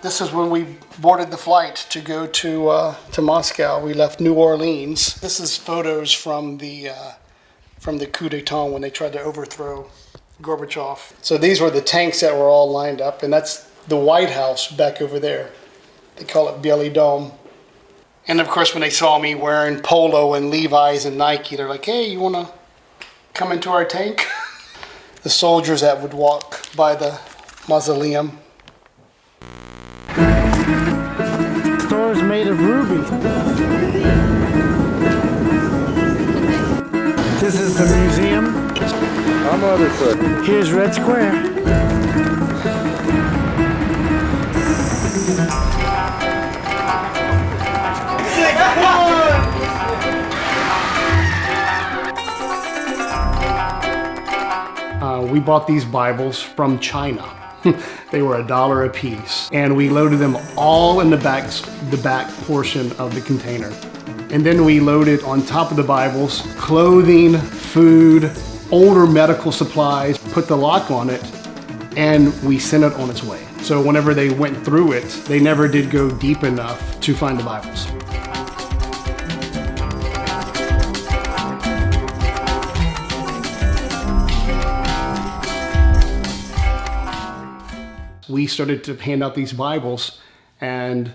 This is when we boarded the flight to go to Moscow. We left New Orleans. This is photos from the coup d'etat when they tried to overthrow Gorbachev. So these were the tanks that were all lined up, and that's the White House back over there. They call it Bielý dom. And of course, when they saw me wearing polo and Levi's and Nike, they're like, "Hey, you want to come into our tank?" The soldiers that would walk by the mausoleum. Stores made of ruby. This is the museum. I'm on the side. Here's Red Square. We bought these Bibles from China. They were $1 a piece, and we loaded them all in the back portion of the container. And then we loaded on top of the Bibles clothing, food, older medical supplies, put the lock on it, and we sent it on its way. So whenever they went through it, they never did go deep enough to find the Bibles. We started to hand out these Bibles, and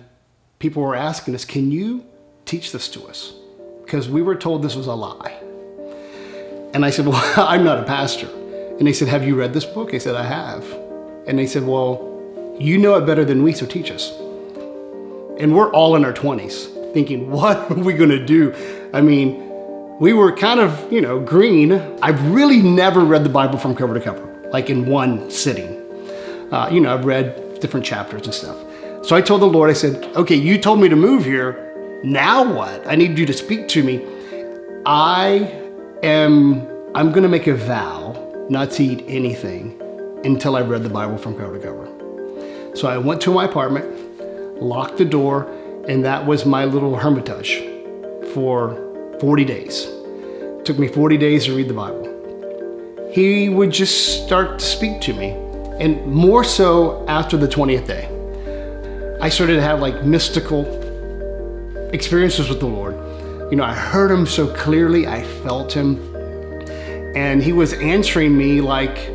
people were asking us, "Can you teach this to us?" Because we were told this was a lie. And I said, "Well, I'm not a pastor." And they said, "Have you read this book?" I said, "I have." And they said, "Well, you know it better than we, so teach us." And we're all in our 20s thinking, what are we gonna do? I mean, we were kind of, green. I've really never read the Bible from cover to cover, like in one sitting. I've read different chapters and stuff. So I told the Lord, I said, "Okay, you told me to move here. Now what? I need you to speak to me. I'm gonna make a vow not to eat anything until I've read the Bible from cover to cover." So I went to my apartment, locked the door, and that was my little hermitage for 40 days. It took me 40 days to read the Bible. He would just start to speak to me. And more so after the 20th day. I started to have like mystical experiences with the Lord. I heard him so clearly, I felt him. And he was answering me like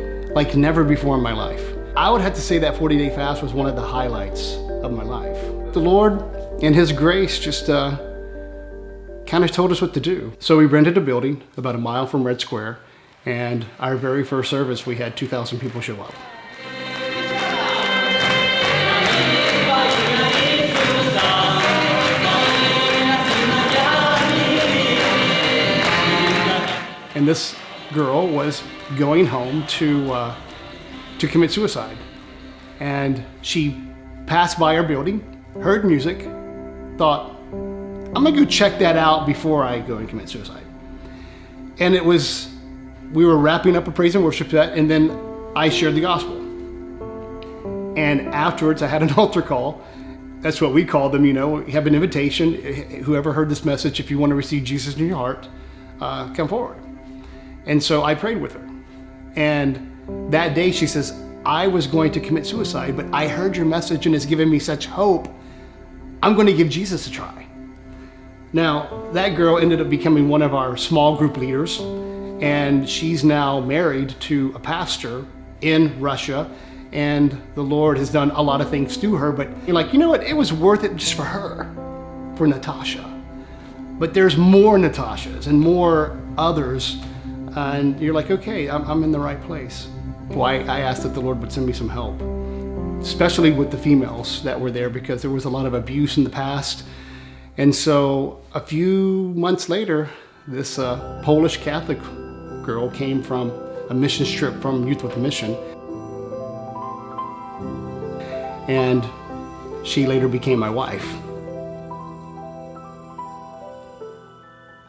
never before in my life. I would have to say that 40-day fast was one of the highlights of my life. The Lord, in his grace, just kind of told us what to do. So we rented a building about a mile from Red Square, and our very first service, we had 2,000 people show up. And this girl was going home to commit suicide. And she passed by our building, heard music, thought, "I'm gonna go check that out before I go and commit suicide." And we were wrapping up a praise and worship set, and then I shared the gospel. And afterwards I had an altar call. That's what we call them, We have an invitation. Whoever heard this message, if you want to receive Jesus in your heart, come forward. And so I prayed with her. And that day she says, "I was going to commit suicide, but I heard your message and it's given me such hope. I'm going to give Jesus a try." Now, that girl ended up becoming one of our small group leaders, and she's now married to a pastor in Russia, and the Lord has done a lot of things through her, but you're like, you know what? It was worth it just for her, for Natasha. But there's more Natashas and more others. And you're like, okay, I'm in the right place. Well, I asked that the Lord would send me some help, especially with the females that were there, because there was a lot of abuse in the past. And so a few months later, this Polish Catholic girl came from a mission trip from Youth with a Mission. And she later became my wife.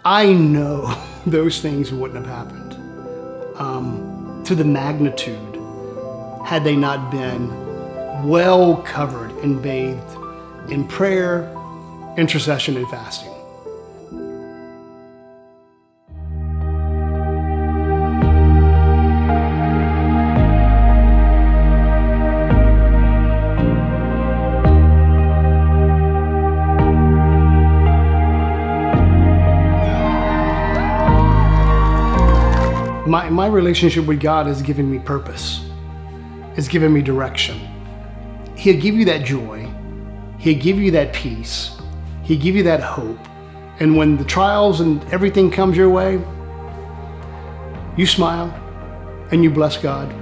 I know those things wouldn't have happened to the magnitude had they not been well covered and bathed in prayer, intercession, and fasting. My relationship with God has given me purpose. It's given me direction. He'll give you that joy. He'll give you that peace. He'll give you that hope. And when the trials and everything comes your way, you smile and you bless God.